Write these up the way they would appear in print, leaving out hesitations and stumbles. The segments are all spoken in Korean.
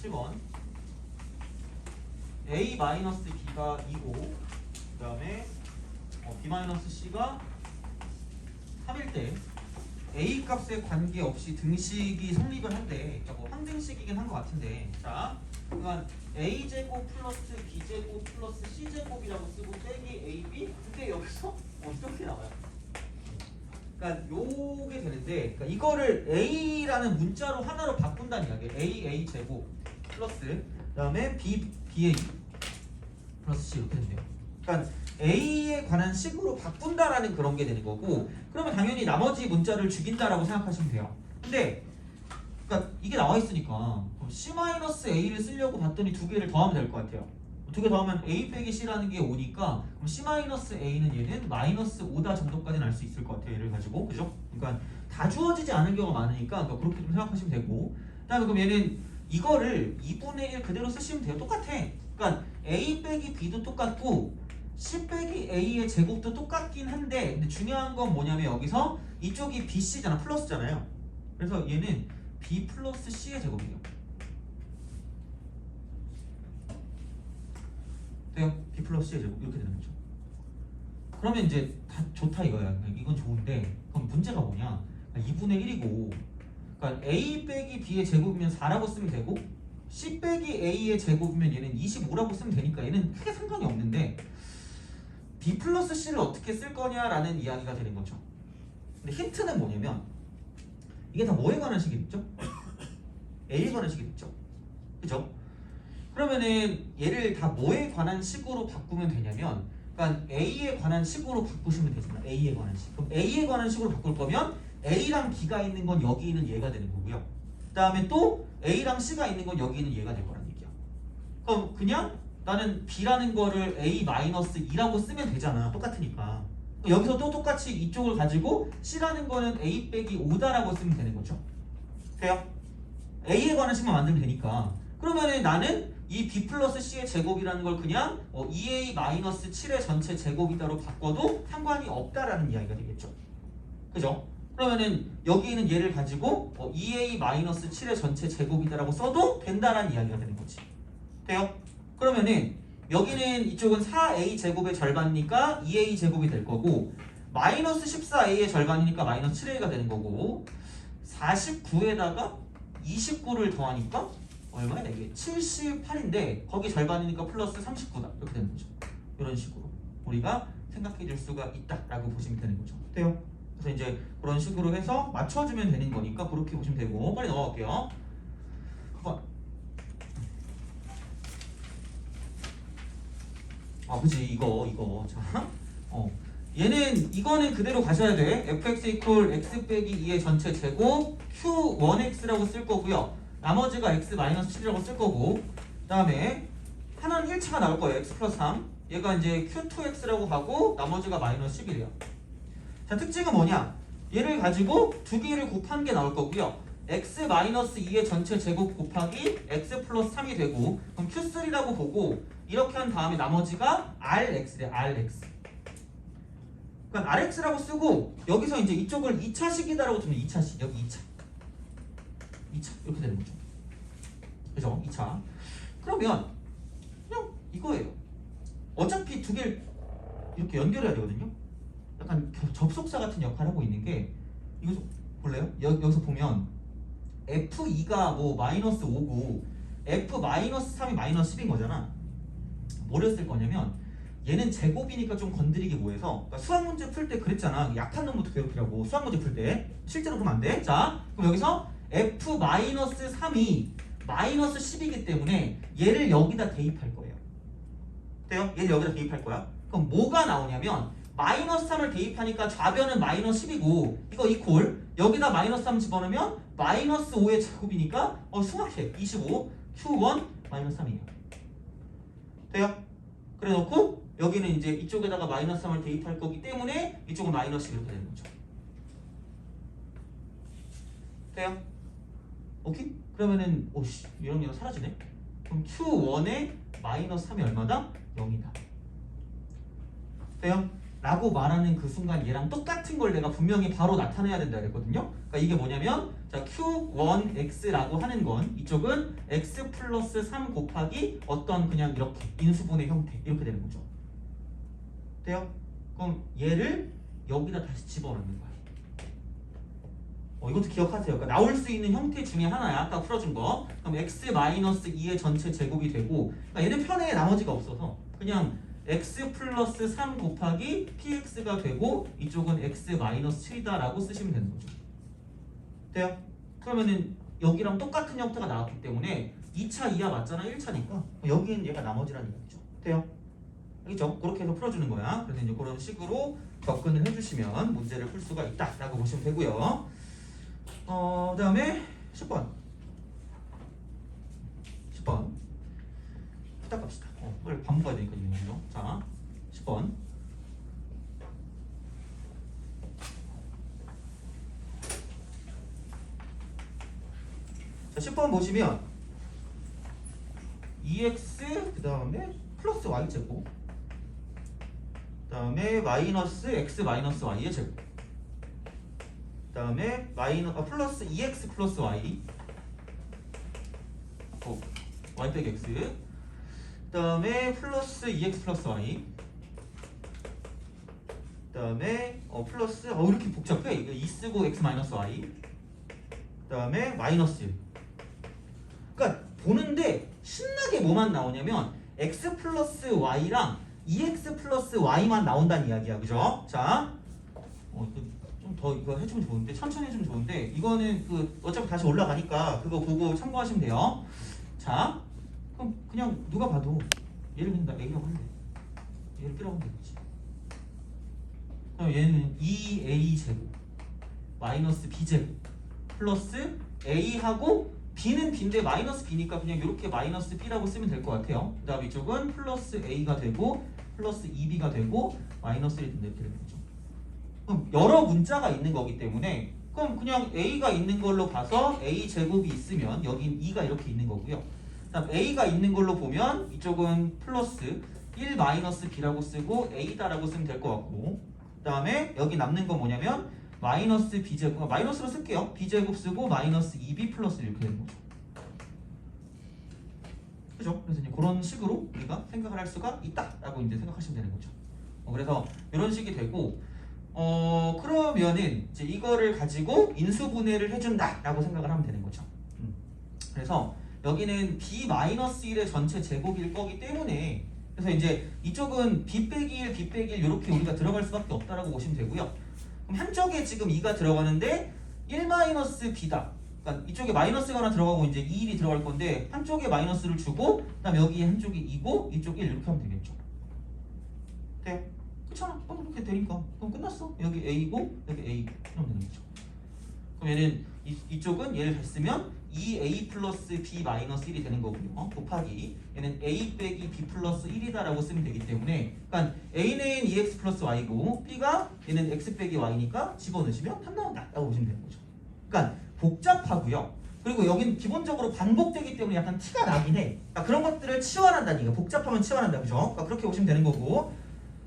17번 a-b가 2고 그 다음에 b-c가 3일 때 a 값에 관계없이 등식이 성립을 한대. 항등식이긴 한 것 같은데, 자 그러니까 a제곱 플러스 b제곱 플러스 c제곱이라고 쓰고 빼기 ab. 근데 여기서 어떻게 나와요? 그러니까 요게 되는데, 그러니까 이거를 a라는 문자로 하나로 바꾼다는 이야기예요. a 제곱 플러스 그다음에 ba 플러스 c 이렇게 된대요. 그러니까 a에 관한 식으로 바꾼다라는 그런 게 되는 거고, 그러면 당연히 나머지 문자를 죽인다라고 생각하시면 돼요. 근데 그러니까 이게 나와 있으니까 c-a를 쓰려고 봤더니 두 개를 더하면 될 것 같아요. 두 개 더하면 a 빼기 c라는 게 5니까 그럼 c-a는 얘는 마이너스 5다 정도까지는 알 수 있을 것 같아요. 얘를 가지고. 그죠? 그러니까 다 주어지지 않은 경우가 많으니까 그렇게 좀 생각하시면 되고, 그다음에 그럼 얘는 이거를 2분의 1 그대로 쓰시면 돼요. 똑같아. 그러니까 a 빼기 b도 똑같고 c 빼기 a의 제곱도 똑같긴 한데, 근데 중요한 건 뭐냐면 여기서 이쪽이 bc잖아. 플러스잖아요. 그래서 얘는 b 플러스 c의 제곱이에요. 돼요? b 플러스 c의 제곱 이렇게 되는 거죠. 그러면 이제 다 좋다 이거야. 이건 좋은데 그럼 문제가 뭐냐? 2분의 1이고 그러니까 a 빼기 b의 제곱이면 4라고 쓰면 되고 c 빼기 a의 제곱이면 얘는 25라고 쓰면 되니까 얘는 크게 상관이 없는데, b 플러스 c를 어떻게 쓸 거냐라는 이야기가 되는 거죠. 근데 힌트는 뭐냐면 이게 다 뭐에 관한 식이겠죠? a에 관한 식이겠죠? 그죠? 그러면은 얘를 다 뭐에 관한 식으로 바꾸면 되냐면, 그러니까 a에 관한 식으로 바꾸시면 되잖아. a에 관한 식. 그럼 a에 관한 식으로 바꿀 거면 a랑 b가 있는 건 여기 있는 얘가 되는 거고요. 그 다음에 또 a랑 c가 있는 건 여기 있는 얘가 될 거란 얘기야. 그럼 그냥 나는 b라는 거를 a-2라고 쓰면 되잖아. 똑같으니까. 여기서 또 똑같이 이쪽을 가지고 c라는 거는 a 빼기 5다라고 쓰면 되는 거죠. 돼요? a에 관한 식만 만들면 되니까. 그러면은 나는 이 b 플러스 c의 제곱이라는 걸 그냥 2a-7의 전체 제곱이다로 바꿔도 상관이 없다라는 이야기가 되겠죠. 그죠? 그러면은 여기는 얘를 가지고 2a-7의 전체 제곱이다라고 써도 된다라는 이야기가 되는 거지. 돼요? 그러면은 여기는 이쪽은 4a 제곱의 절반이니까 2a 제곱이 될 거고, 마이너스 14a의 절반이니까 마이너스 7a가 되는 거고, 49에다가 29를 더하니까 얼마야 이게? 78인데 거기 절반이니까 플러스 39다 이렇게 되는 거죠. 이런 식으로 우리가 생각해 줄 수가 있다라고 보시면 되는 거죠. 돼요? 그래서 이제 그런 식으로 해서 맞춰주면 되는 거니까 그렇게 보시면 되고, 빨리 넘어갈게요. 그치 이거 자 얘는 이거는 그대로 가셔야 돼. fx 이퀄 x 빼기 2의 전체 제곱 q1x라고 쓸 거고요. 나머지가 x-7이라고 쓸 거고, 그 다음에 하나는 1차가 나올 거예요. x 플러스 3. 얘가 이제 q2x라고 하고 나머지가 마이너스 11이에요. 자, 특징은 뭐냐? 얘를 가지고 두 개를 곱한 게 나올 거고요. x-2의 전체 제곱 곱하기 x 플러스 3이 되고, 그럼 q3라고 보고 이렇게 한 다음에 나머지가 rx래. rx. 그러니까 rx라고 쓰고 여기서 이제 이쪽을 2차식이다라고 두면 2차식. 여기 2차 이렇게 되는 거죠. 그죠? 2차. 그러면 그냥 이거예요. 어차피 두 개를 이렇게 연결해야 되거든요. 약간 접속사 같은 역할을 하고 있는 게, 이거 좀 볼래요? 여기서 보면 f2가 뭐 마이너스 5고 f-3이 마이너스 10인 거잖아. 뭐를 쓸 거냐면 얘는 제곱이니까 좀 건드리기 뭐해서, 그러니까 수학 문제 풀 때 그랬잖아. 약한 놈부터 괴롭히라고. 수학 문제 풀 때 실제로 그러면 안 돼. 자, 그럼 여기서 f-3이 마이너스 10이기 때문에 얘를 여기다 대입할 거예요. 돼요? 얘를 여기다 대입할 거야. 그럼 뭐가 나오냐면 마이너스 3을 대입하니까 좌변은 마이너스 10이고 이거 이퀄 여기다 마이너스 3 집어넣으면 마이너스 5의 제곱이니까 수학해. 25 q1 마이너스 3이에요. 돼요? 그래 놓고 여기는 이제 이쪽에다가 마이너스 3을 대입할 거기 때문에 이쪽은 마이너스 10 이렇게 되는 거죠. 돼요? 오케이? 그러면은 오씨 이런 게 사라지네. 그럼 q1의 마이너스 3이 얼마다? 0이다. 돼요? 라고 말하는 그 순간 얘랑 똑같은 걸 내가 분명히 바로 나타내야 된다 그랬거든요. 그러니까 이게 뭐냐면 자 Q1X라고 하는 건 이쪽은 X 플러스 3 곱하기 어떤 그냥 이렇게 인수분해 형태 이렇게 되는 거죠. 돼요? 그럼 얘를 여기다 다시 집어넣는 거야. 이것도 기억하세요. 그러니까 나올 수 있는 형태 중에 하나야. 아까 풀어준 거. 그럼 x-2의 전체 제곱이 되고 그러니까 얘는 편에 나머지가 없어서 그냥 x 플러스 3 곱하기 px가 되고 이쪽은 x-7이다 라고 쓰시면 되는 거죠. 돼요? 그러면은 여기랑 똑같은 형태가 나왔기 때문에 2차 이하 맞잖아. 1차니까 여기는 얘가 나머지라는 얘기죠. 돼요? 알겠죠? 그렇게 해서 풀어주는 거야. 그래서 이제 그런 식으로 접근을 해주시면 문제를 풀 수가 있다라고 보시면 되고요. 그다음에 10번. 10번. 후딱 갑시다. 빨리 밥 먹어야 되니까 이거. 자, 10번. 자, 10번 보시면 2x 그다음에 플러스 y 제곱. 그다음에 마이너스 x 마이너스 y의 제곱. 그다음에 플러스 2x 플러스 y y 빼기 x 그다음에 플러스 2x 플러스 y 그다음에 플러스 이렇게 복잡해. 이거 2 쓰고 x 마이너스 y 그다음에 마이너스 1. 그러니까 보는데 신나게 뭐만 나오냐면 x 플러스 y랑 2x 플러스 y만 나온다는 이야기야. 그죠? 자, 좀 더 이거 해주면 좋은데 천천히 해주면 좋은데 이거는 어차피 다시 올라가니까 그거 보고 참고하시면 돼요. 자, 그럼 그냥 누가 봐도 얘를 그냥 나 A라고 한대. 얘를 B라고 하면 되겠지. 그럼 얘는 2A 제곱 마이너스 B 제곱 플러스 A하고 B는 B인데 마이너스 B니까 그냥 이렇게 마이너스 B라고 쓰면 될 것 같아요. 그 다음 이쪽은 플러스 A가 되고 플러스 2B가 되고 마이너스 1이 된다 이렇게 되는 거죠. 그럼 여러 문자가 있는 거기 때문에 그럼 그냥 A가 있는 걸로 봐서 A 제곱이 있으면 여긴 2가 이렇게 있는 거고요. 그다음 A가 있는 걸로 보면 이쪽은 플러스 1 마이너스 B라고 쓰고 A다라고 쓰면 될 것 같고 그 다음에 여기 남는 건 뭐냐면 마이너스 B제곱 마이너스로 쓸게요. B제곱 쓰고 마이너스 2B 플러스 이렇게 되는 거죠. 그죠? 그래서 이제 그런 식으로 우리가 생각을 할 수가 있다라고 이제 생각하시면 되는 거죠. 그래서 이런 식이 되고 그러면은 이제 이거를 가지고 인수분해를 해준다라고 생각을 하면 되는 거죠. 그래서 여기는 B-1의 전체 제곱일 거기 때문에 그래서 이제 이쪽은 B 빼기 1, B 빼기 1 이렇게 우리가 들어갈 수밖에 없다라고 보시면 되고요. 그럼 한쪽에 지금 2가 들어가는데 1-B다. 그러니까 이쪽에 마이너스가 하나 들어가고 이제 2, 1이 들어갈 건데 한쪽에 마이너스를 주고 그다음 여기 한쪽이 2고 이쪽 1 이렇게 하면 되겠죠. 돼요? 그렇잖아. 이렇게 되니까 그럼 끝났어. 여기 A고 여기 A 이러면 되는 거죠. 그럼 얘는 이쪽은 얘를 잘 쓰면 2A 플러스 B 마이너스 1이 되는 거고요. 곱하기 얘는 A 빼기 B 플러스 1이다 라고 쓰면 되기 때문에 그러니까 A는 2X 플러스 Y고 B가 얘는 X 빼기 Y니까 집어넣으시면 답 나온다 라고 보시면 되는 거죠. 그러니까 복잡하고요. 그리고 여기는 기본적으로 반복되기 때문에 약간 티가 나긴 해. 그러니까 그런 것들을 치환한다는 얘기가 복잡하면 치환한다. 그죠? 그러니까 그렇게 보시면 되는 거고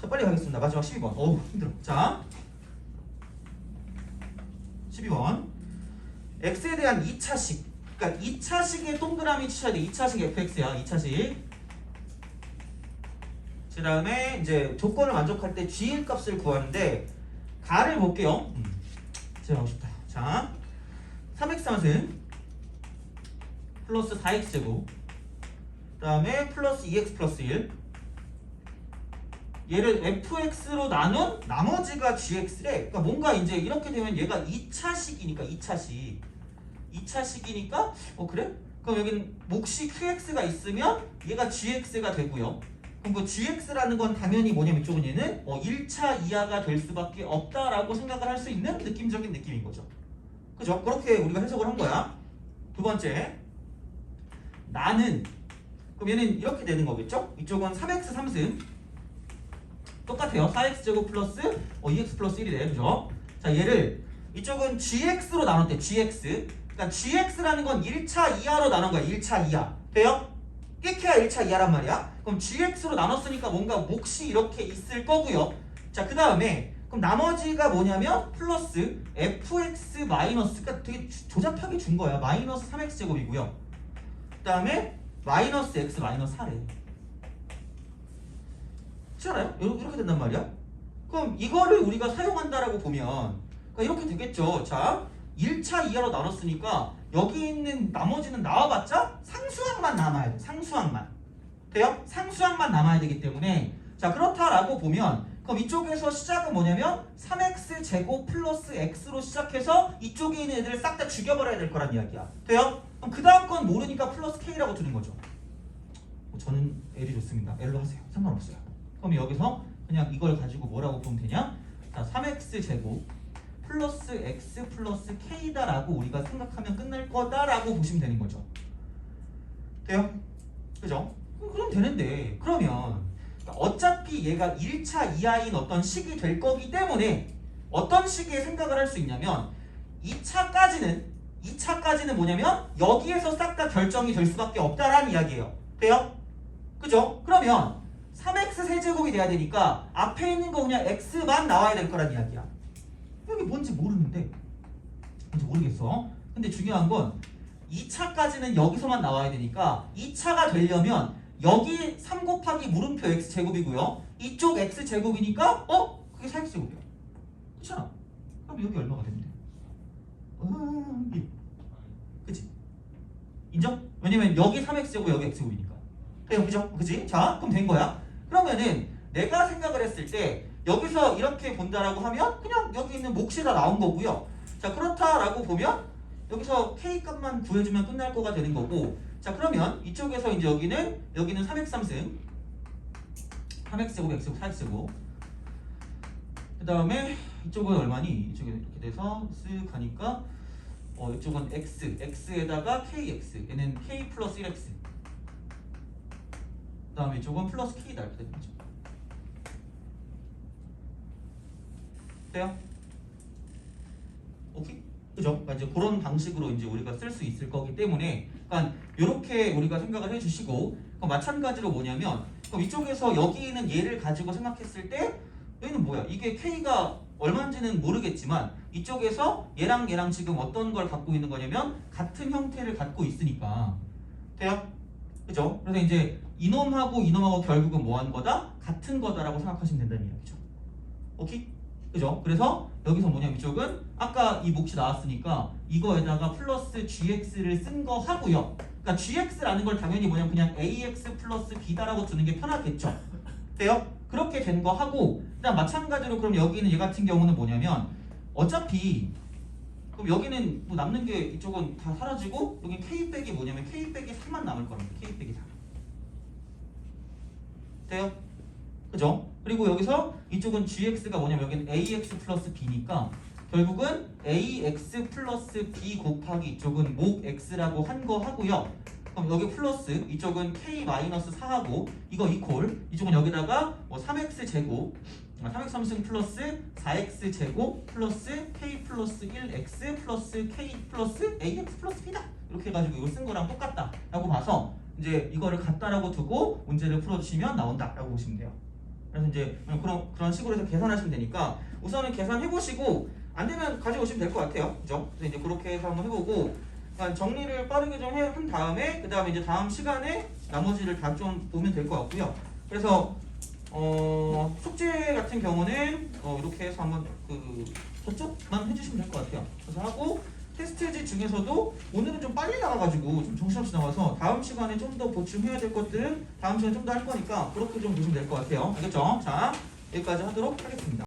자 빨리 가겠습니다. 마지막 12번. 어우 힘들어. 자 12번 x에 대한 2차식 그러니까 2차식의 동그라미 치셔야 돼. 2차식 fx야. 2차식 그 다음에 이제 조건을 만족할 때 g의 값을 구하는데 가를 볼게요. 제가 하고 싶다. 자 3x3은 플러스 4x제곱 그 다음에 플러스 2x 플러스 1 얘를 fx로 나눈 나머지가 gx래. 그러니까 뭔가 이제 이렇게 되면 얘가 2차식이니까 2차식이니까 그래? 그럼 여기는 몫이 qx가 있으면 얘가 gx가 되고요. 그럼 그 gx라는 건 당연히 뭐냐면 이쪽은 얘는 1차 이하가 될 수밖에 없다라고 생각을 할 수 있는 느낌적인 느낌인 거죠. 그죠? 그렇게 우리가 해석을 한 거야. 두 번째 나는 그럼 얘는 이렇게 되는 거겠죠? 이쪽은 3x 3승 똑같아요. 4x제곱 플러스 2x 플러스 1이래. 그죠? 자 얘를 이쪽은 gx로 나눴대. gx 그러니까 gx라는 건 1차 이하로 나눈 거야. 1차 이하 돼요? 깨켜야 1차 이하란 말이야. 그럼 gx로 나눴으니까 뭔가 몫이 이렇게 있을 거고요. 자, 그 다음에 그럼 나머지가 뭐냐면 플러스 fx 마이너스, 그러니까 되게 조잡하게 준 거야. 마이너스 3x 제곱이고요. 그 다음에 마이너스 x 마이너스 4래. 그렇지 않아요? 이렇게 된단 말이야. 그럼 이거를 우리가 사용한다라고 보면 그러니까 이렇게 되겠죠. 자, 1차 이하로 나눴으니까 여기 있는 나머지는 나와봤자 상수항만 남아야 돼. 상수항만. 돼요? 상수항만 남아야 되기 때문에 자, 그렇다라고 보면 그럼 이쪽에서 시작은 뭐냐면 3x 제곱 플러스 x로 시작해서 이쪽에 있는 애들을 싹 다 죽여버려야 될 거란 이야기야. 돼요? 그럼 그 다음 건 모르니까 플러스 k라고 두는 거죠. 저는 L이 좋습니다. L로 하세요. 상관없어요. 그럼 여기서 그냥 이걸 가지고 뭐라고 보면 되냐? 자, 3x 제곱 플러스 x 플러스 k다라고 우리가 생각하면 끝날 거다라고 보시면 되는 거죠. 돼요? 그죠? 그럼 되는데 그러면 어차피 얘가 1차 이하인 어떤 식이 될 거기 때문에 어떤 식의 생각을 할 수 있냐면 2차까지는 뭐냐면 여기에서 싹 다 결정이 될 수밖에 없다라는 이야기예요. 돼요? 그죠? 그러면 3x 세제곱이 돼야 되니까 앞에 있는 거 그냥 x만 나와야 될 거란 이야기야. 여기 뭔지 모르는데 뭔지 모르겠어. 근데 중요한 건 2차까지는 여기서만 나와야 되니까 2차가 되려면 여기 3 곱하기 물음표 x제곱이고요. 이쪽 x제곱이니까 그게 4x제곱이야. 그렇잖아. 그럼 여기 얼마가 되는데? 1. 그치? 인정? 왜냐면 여기 3x제곱 여기 x제곱이니까. 그죠? 그치? 자, 그럼 된 거야. 그러면은 내가 생각을 했을 때 여기서 이렇게 본다라고 하면 그냥 여기 있는 몫이 다 나온 거고요. 자, 그렇다라고 보면 여기서 k 값만 구해주면 끝날 거가 되는 거고. 자, 그러면 이쪽에서 이제 여기는 3x 3승 3x제곱 x제곱 4x제곱 그 다음에 이쪽은 얼마니? 이쪽에 이렇게 돼서 쓱 가니까 이쪽은 x에다가 kx 얘는 k 플러스 1x 그 다음에 이쪽은 플러스 k다 이렇게 되는 거죠. 돼요? 오케이? 그죠? 그러니까 이제 그런 방식으로 이제 우리가 쓸 수 있을 거기 때문에 그러니까 이렇게 우리가 생각을 해주시고 마찬가지로 뭐냐면 그럼 이쪽에서 여기 있는 얘를 가지고 생각했을 때 여기는 뭐야? 이게 k가 얼마인지는 모르겠지만 이쪽에서 얘랑 지금 어떤 걸 갖고 있는 거냐면 같은 형태를 갖고 있으니까 돼요? 그죠? 그래서 이제 이놈하고 결국은 뭐 하는 거다? 같은 거다라고 생각하시면 된다는 이야기죠. 오케이? 그죠? 그래서 여기서 뭐냐면 이쪽은 아까 이 몫이 나왔으니까 이거에다가 플러스 gx를 쓴 거 하고요. 그러니까 gx라는 걸 당연히 뭐냐면 그냥 ax 플러스 b다라고 두는 게 편하겠죠. 돼요? 그렇게 된 거 하고 그다음 마찬가지로 그럼 여기는 얘 같은 경우는 뭐냐면 어차피 그럼 여기는 뭐 남는 게 이쪽은 다 사라지고 여기 k 빼기 뭐냐면 k 빼기 4만 남을 겁니다. k 빼기 4. 돼요? 그죠? 그리고 여기서 이쪽은 gx가 뭐냐면 여기는 ax 플러스 b니까 결국은 ax 플러스 b 곱하기 이쪽은 목 x라고 한 거 하고요. 그럼 여기 플러스 이쪽은 k 마이너스 4하고 이거 이퀄 이쪽은 여기다가 뭐 3x 제곱 3x 3승 플러스 4x 제곱 플러스 k 플러스 1x 플러스 k 플러스 ax 플러스 b다 이렇게 해가지고 이거 쓴 거랑 똑같다 라고 봐서 이제 이거를 같다라고 두고 문제를 풀어주시면 나온다 라고 보시면 돼요. 그래서 이제 그런 식으로 해서 계산하시면 되니까 우선은 계산해보시고 안 되면 가져오시면 될 것 같아요. 그죠? 그래서 이제 그렇게 해서 한번 해보고 정리를 빠르게 좀 한 다음에 그 다음에 이제 다음 시간에 나머지를 다 좀 보면 될 것 같고요. 그래서 숙제 같은 경우는 이렇게 해서 한번 저쪽만 해주시면 될 것 같아요. 그래서 하고 테스트지 중에서도 오늘은 좀 빨리 나와가지고 좀 정신없이 나와서 다음 시간에 좀 더 보충해야 될 것들은 다음 시간에 좀 더 할 거니까 그렇게 좀 보시면 될 것 같아요. 알겠죠? 자, 여기까지 하도록 하겠습니다.